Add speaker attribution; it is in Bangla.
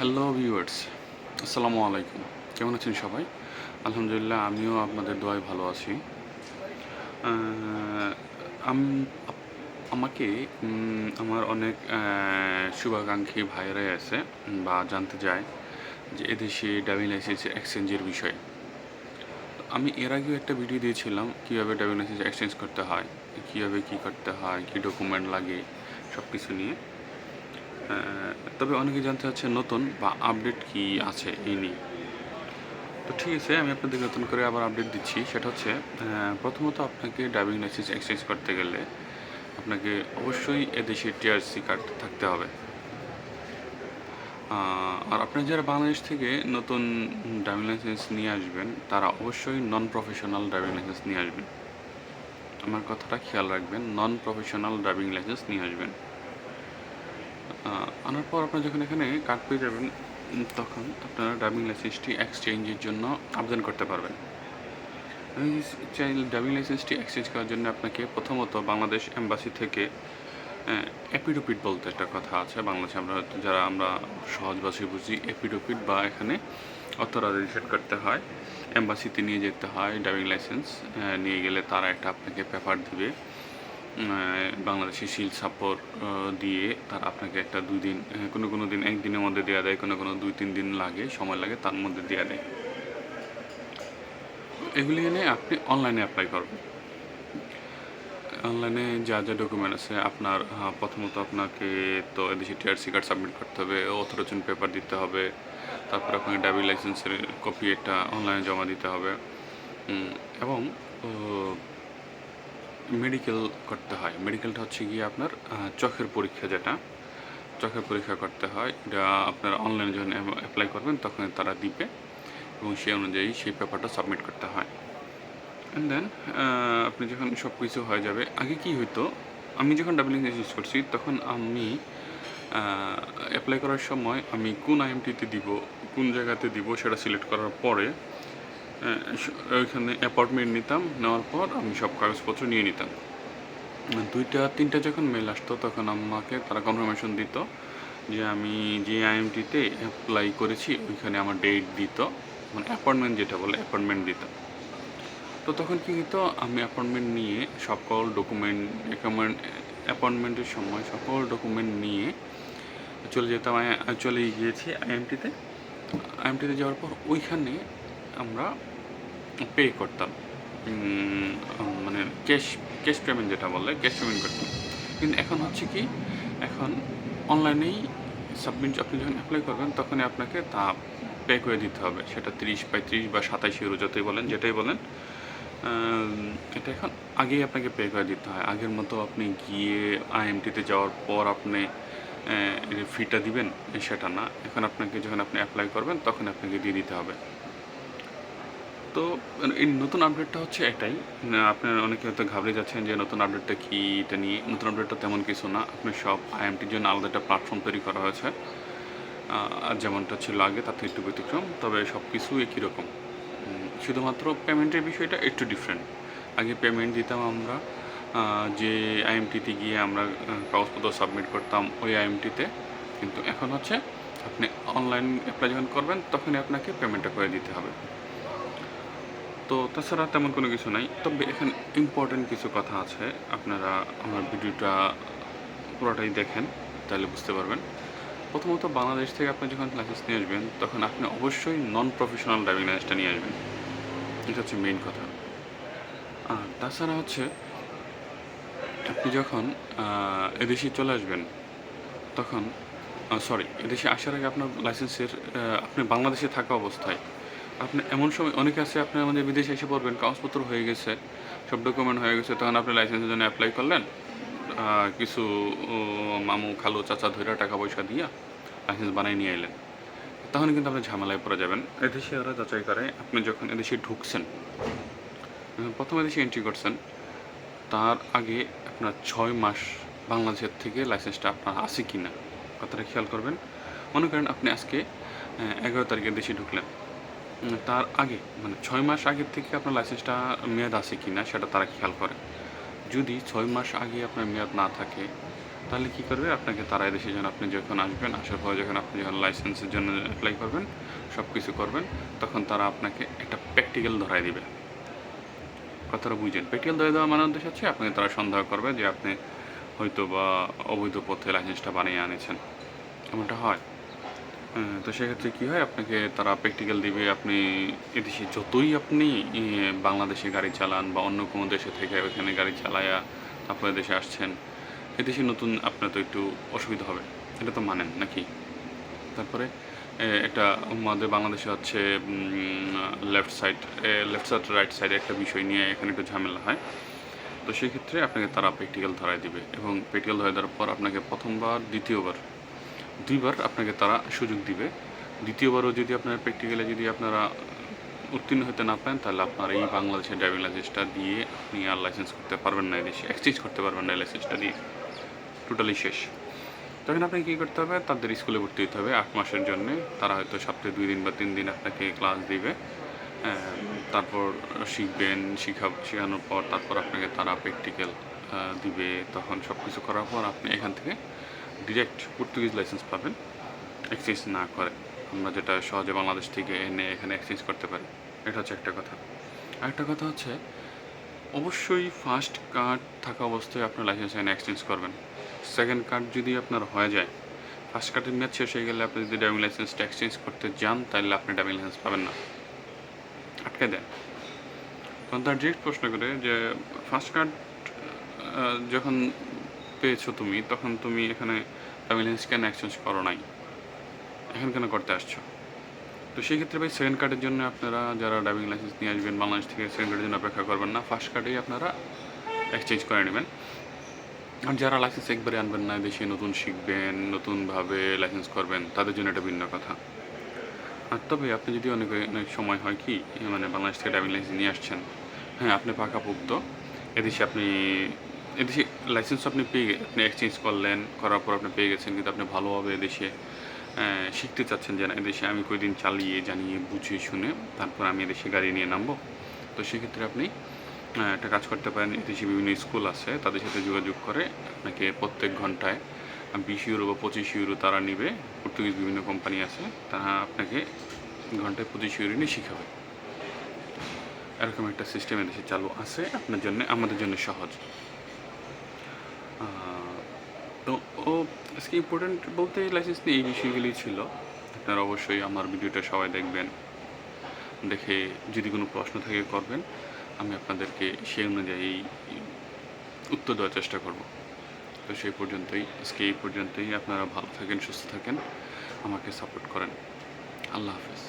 Speaker 1: হ্যালো ভিউয়ার্স, আসসালামু আলাইকুম। কেমন আছেন সবাই? আলহামদুলিল্লাহ আমিও আপনাদের দোয়ায় ভালো আছি। আ আম আপ আমাকে আমার অনেক শুভাকাঙ্ক্ষী ভাইয়েরাই আছে বা জানতে চায় যে এদেশে ড্রাইভিং লাইসেন্স এক্সচেঞ্জের বিষয়ে। আমি এর আগেও একটা ভিডিও দিয়েছিলাম কীভাবে ড্রাইভিং লাইসেন্স এক্সচেঞ্জ করতে হয়, কীভাবে কী করতে হয়, কী ডকুমেন্ট লাগে সবকিছু নিয়ে। তবে অনেকে জানতে চাচ্ছে নতুন বা আপডেট কী আছে এই নিয়ে। তো ঠিক আছে, আমি আপনাদের নতুন করে আবার আপডেট দিচ্ছি। সেটা হচ্ছে প্রথমত আপনাকে ড্রাইভিং লাইসেন্স এক্সচেঞ্জ করতে গেলে আপনাকে অবশ্যই এদেশে টিআরসি কার্ড থাকতে হবে। আর আপনারা যারা বাংলাদেশ থেকে নতুন ড্রাইভিং লাইসেন্স নিয়ে আসবেন, তারা অবশ্যই নন প্রফেশনাল ড্রাইভিং লাইসেন্স নিয়ে আসবেন। আমার কথাটা খেয়াল রাখবেন, নন প্রফেশনাল ড্রাইভিং লাইসেন্স নিয়ে আসবেন। আনার পর আপনারা যখন এখানে কার্ড পেয়ে যাবেন, তখন আপনারা ড্রাইভিং লাইসেন্সটি এক্সচেঞ্জের জন্য আবেদন করতে পারবেন। ড্রাইভিং লাইসেন্সটি এক্সচেঞ্জ করার জন্য আপনাকে প্রথমত বাংলাদেশ এম্বাসি থেকে অ্যাফিডেভিট বলতে একটা কথা আছে বাংলাদেশে, আমরা সহজ ভাষায় বুঝি অ্যাফিডেভিট, বা এখানে অথরাইজেশন করতে হয়, এম্বাসিতে নিয়ে যেতে হয়। ড্রাইভিং লাইসেন্স নিয়ে গেলে তারা একটা আপনাকে পেপার দিবে, বাংলাদেশি সিল সাপোর দিয়ে তারা আপনাকে একটা 2 দিন, কোনো দিন 1 দিনের মধ্যে দেওয়া দেয়, কোনো 2-3 দিন লাগে, সময় লাগে, তার মধ্যে দেওয়া দেয়। এগুলি এনে আপনি অনলাইনে অ্যাপ্লাই করবেন। অনলাইনে যা ডকুমেন্ট আছে আপনার, প্রথমত আপনাকে তো এদেশে টিআরসি কার্ড সাবমিট করতে হবে, অথরাইজেশন পেপার দিতে হবে, তারপর আপনাকে ড্রাইভিং লাইসেন্সের কপি একটা অনলাইনে জমা দিতে হবে, এবং মেডিকেল করতে হয়। মেডিকেলটা হচ্ছে গিয়ে আপনার চোখের পরীক্ষা, চোখের পরীক্ষা করতে হয়। এটা আপনারা অনলাইনে যখন অ্যাপ্লাই করবেন তখন তারা দিবে, এবং সেই অনুযায়ী সেই পেপারটা সাবমিট করতে হয়। অ্যান্ড দেন আপনি যখন সব কিছু হয়ে যাবে, আগে কি হইতো, আমি যখন ড্রাইভিং লাইসেন্স ইউজ করছি তখন আমি অ্যাপ্লাই করার সময় আমি কোন আইএমটিতে দিব, কোন জায়গাতে দিব সেটা সিলেক্ট করার পরে ওইখানে অ্যাপয়েন্টমেন্ট নিতাম, নেওয়ার পর আমি সব কাগজপত্র নিয়ে নিতাম। 2-3টা যখন মেল আসতো তখন আমাকে তারা কনফার্মেশন দিত যে আমি যে আইএমটিতে অ্যাপ্লাই করেছি ওইখানে আমার ডেট দিত, মানে অ্যাপয়েন্টমেন্ট যেটা বলে অ্যাপয়েন্টমেন্ট দিত। তো তখন কী হতো, আমি অ্যাপয়েন্টমেন্ট নিয়ে সকল ডকুমেন্ট, অ্যাপয়েন্টমেন্টের সময় সকল ডকুমেন্ট নিয়ে চলে যেতাম, চলে গিয়েছি আইএমটিতে যাওয়ার পর ওইখানে আমরা পে করতাম, মানে ক্যাশ পেমেন্ট যেটা বলে, ক্যাশ পেমেন্ট করতাম। কিন্তু এখন হচ্ছে কি, এখন অনলাইনেই সাবমিট, আপনি যখন অ্যাপ্লাই করবেন তখনই আপনাকে তা পে করে দিতে হবে। সেটা 30, 35 বা 27 ইউরো যতই বলেন, যেটাই বলেন, এটা এখন আগেই আপনাকে পে করে দিতে হয়। আগের মতো আপনি গিয়ে আইএমটিতে যাওয়ার পর আপনি ফিটা দিবেন সেটা না। এখন আপনাকে যখন আপনি অ্যাপ্লাই করবেন তখন আপনাকে দিয়ে দিতে হবে। তো এই নতুন আপডেটটা হচ্ছে এটাই। আপনারা অনেকে হয়তো ঘাবড়ে যাচ্ছেন যে নতুন আপডেটটা কী, এটা নিয়ে। নতুন আপডেটটা তেমন কিছু না। আপনি সব আইএমটির জন্য আলাদা একটা প্ল্যাটফর্ম তৈরি করা হয়েছে। যেমনটা ছিল আগে তার থেকে একটু ব্যতিক্রম, তবে সব কিছু একই রকম। শুধুমাত্র পেমেন্টের বিষয়টা একটু ডিফারেন্ট। আগে পেমেন্ট দিতাম আমরা যে আইএমটিতে গিয়ে আমরা কাগজপত্র সাবমিট করতাম ওই আইএমটিতে, কিন্তু এখন হচ্ছে আপনি অনলাইন অ্যাপ্লাই যখন করবেন তখনই আপনাকে পেমেন্টটা করে দিতে হবে। তো তাছাড়া তেমন কোনো কিছু নাই। তবে এখানে ইম্পর্টেন্ট কিছু কথা আছে, আপনারা আমার ভিডিওটা পুরোটাই দেখেন, তাহলে বুঝতে পারবেন। প্রথমত বাংলাদেশ থেকে আপনি যখন লাইসেন্স নিয়ে আসবেন তখন আপনি অবশ্যই নন প্রফেশনাল ড্রাইভিং লাইসেন্সটা নিয়ে আসবেন, এটা হচ্ছে মেইন কথা। আর তাছাড়া হচ্ছে আপনি যখন এদেশে চলে আসবেন তখন, এদেশে আসার আগে আপনার লাইসেন্সের, আপনি বাংলাদেশে থাকা অবস্থায় আপনি এমন সময় অনেকে আছে, আপনি আমাদের বিদেশে এসে পড়বেন, কাগজপত্র হয়ে গেছে, সব ডকুমেন্ট হয়ে গেছে, তখন আপনি লাইসেন্সের জন্য অ্যাপ্লাই করলেন, কিছু মামু খালু চাচা ধইরা টাকা পয়সা দিয়া লাইসেন্স বানাই নিয়ে এলেন, তখন কিন্তু আপনি ঝামেলায় পড়ে যাবেন। এদেশে ওরা যাচাই করে আপনি যখন এদেশে ঢুকছেন, প্রথম এদেশে এন্ট্রি করছেন, তার আগে আপনার 6 মাস বাংলাদেশের থেকে লাইসেন্সটা আপনার আছে কি না কথাটা খেয়াল করবেন। মনে করেন আপনি আজকে 11 তারিখে দেশে ঢুকলেন, তার আগে মানে 6 মাস আগের থেকে আপনার লাইসেন্সটা মেয়াদ আছে কি না সেটা তারা খেয়াল করে। যদি 6 মাস আগে আপনার মেয়াদ না থাকে তাহলে কী করবে, আপনাকে তারা এদেশে যখন আপনি যখন আসবেন, আসার পরে যখন আপনি যখন লাইসেন্সের জন্য অ্যাপ্লাই করবেন, সব কিছু করবেন, তখন তারা আপনাকে একটা প্র্যাকটিক্যাল ধরায় দিবে। কথাটা বুঝেন? প্র্যাকটিক্যাল ধরায় দেওয়া মানে উদ্দেশ্য হচ্ছে আপনাকে তারা সন্দেহ করবে যে আপনি হয়তো বা অবৈধ পথে লাইসেন্সটা বানিয়ে আনেছেন, এমনটা হয়। তো সেক্ষেত্রে কী হয়, আপনাকে তারা প্র্যাকটিক্যাল দিবে। আপনি এদেশে যতই আপনি বাংলাদেশে গাড়ি চালান বা অন্য কোনো দেশে থেকে ওইখানে গাড়ি চালায়া তারপরে দেশে আসছেন, এদেশে নতুন আপনার তো একটু অসুবিধা হবে, এটা তো মানেন নাকি? তারপরে একটা আমাদের বাংলাদেশে হচ্ছে লেফট সাইড রাইট সাইডে একটা বিষয় নিয়ে এখানে একটু ঝামেলা হয়। তো সেক্ষেত্রে আপনাকে তারা প্র্যাকটিক্যাল ধরায় দিবে, এবং প্র্যাকটিক্যাল ধরায় দেওয়ার পর আপনাকে প্রথমবার, দ্বিতীয়বার, ২ বার আপনাকে তারা সুযোগ দিবে। দ্বিতীয়বারও যদি আপনার প্র্যাকটিক্যালে যদি আপনারা উত্তীর্ণ হতে না পারেন, তাহলে আপনার এই বাংলাদেশের ড্রাইভিং লাইসেন্সটা দিয়ে আপনি আর লাইসেন্স করতে পারবেন না, এদেশে এক্সচেঞ্জ করতে পারবেন না এই লাইসেন্সটা দিয়ে, টোটালি শেষ। তখন আপনাকে কী করতে হবে, তাদের স্কুলে ভর্তি হতে হবে ৮ মাসের জন্যে। তারা হয়তো সপ্তাহে ২ দিন বা ৩ দিন আপনাকে ক্লাস দিবে। তারপর শিখবেন, শেখানোর পর তারপর আপনাকে তারা প্র্যাকটিক্যাল দিবে। তখন সব কিছু করার পর আপনি এখান থেকে ডিরেক্ট পর্তুগিজ লাইসেন্স পাবেন, এক্সচেঞ্জ না করে। আমরা যেটা সহজে বাংলাদেশ থেকে এনে এখানে এক্সচেঞ্জ করতে পারি। এটা হচ্ছে একটা কথা। আরেকটা কথা হচ্ছে, অবশ্যই ফার্স্ট কার্ড থাকা অবস্থায় আপনার লাইসেন্স এনে এক্সচেঞ্জ করবেন। সেকেন্ড কার্ড যদি আপনার হয়ে যায়, ফার্স্ট কার্ডের মেয়াদ শেষ হয়ে গেলে আপনি যদি ড্রাইভিং লাইসেন্সটা এক্সচেঞ্জ করতে যান, তাহলে আপনি ড্রাইভিং লাইসেন্স পাবেন না, আটকে দেয়। তখন তার ডিরেক্ট প্রশ্ন করে যে ফার্স্ট কার্ড যখন পেয়েছো তুমি, তখন তুমি এখানে ড্রাইভিং লাইসেন্স কেন এক্সচেঞ্জ করো নাই, এখন কেন করতে আসছো? তো সেই ক্ষেত্রে ভাই, সেকেন্ড কার্ডের জন্য আপনারা যারা ড্রাইভিং লাইসেন্স নিয়ে আসবেন বাংলাদেশ থেকে, সেকেন্ড কার্ডের জন্য অপেক্ষা করবেন না, ফার্স্ট কার্ডেই আপনারা এক্সচেঞ্জ করে নেবেন। আর যারা লাইসেন্স একবারে আনবেন না, দেশে নতুন শিখবেন, নতুনভাবে লাইসেন্স করবেন, তাদের জন্য এটা ভিন্ন কথা। আর তবে আপনি যদি অনেক অনেক সময় হয় কি, মানে বাংলাদেশ থেকে ড্রাইভিং লাইসেন্স নিয়ে আসছেন, হ্যাঁ আপনি পাকাপোক্ত, এদেশে লাইসেন্স আপনি আপনি এক্সচেঞ্জ করলেন, করার পর আপনি পেয়ে গেছেন, কিন্তু আপনি ভালোভাবে এদেশে শিখতে চাচ্ছেন যে না, এদেশে আমি কয়দিন চালিয়ে জানিয়ে বুঝে শুনে তারপর আমি এদেশে গাড়ি নিয়ে নামবো। তো সেক্ষেত্রে আপনি একটা কাজ করতে পারেন, এদেশে বিভিন্ন স্কুল আছে, তাদের সাথে যোগাযোগ করে আপনাকে প্রত্যেক ঘন্টায় 20 ইউরো বা 25 ইউরো তারা নিবে। পর্তুগিজ বিভিন্ন কোম্পানি আছে, তারা আপনাকে ঘন্টায় 25 ইউরো নিয়ে শিখাবে। এরকম একটা সিস্টেম এদেশে চালু আছে, আপনার জন্য, আমাদের জন্য সহজ। তো আজকে ইম্পর্টেন্ট বলতে লাইসেন্স নিয়ে এই বিষয়গুলি ছিল। আপনারা অবশ্যই আমার ভিডিওটা সবাই দেখবেন, দেখে যদি কোনো প্রশ্ন থাকে করবেন, আমি আপনাদেরকে সেই অনুযায়ী উত্তর দেওয়ার চেষ্টা করব। তো সেই পর্যন্তই, আজকে এই পর্যন্তই। আপনারা ভালো থাকেন, সুস্থ থাকেন, আমাকে সাপোর্ট করেন। আল্লাহ হাফেজ।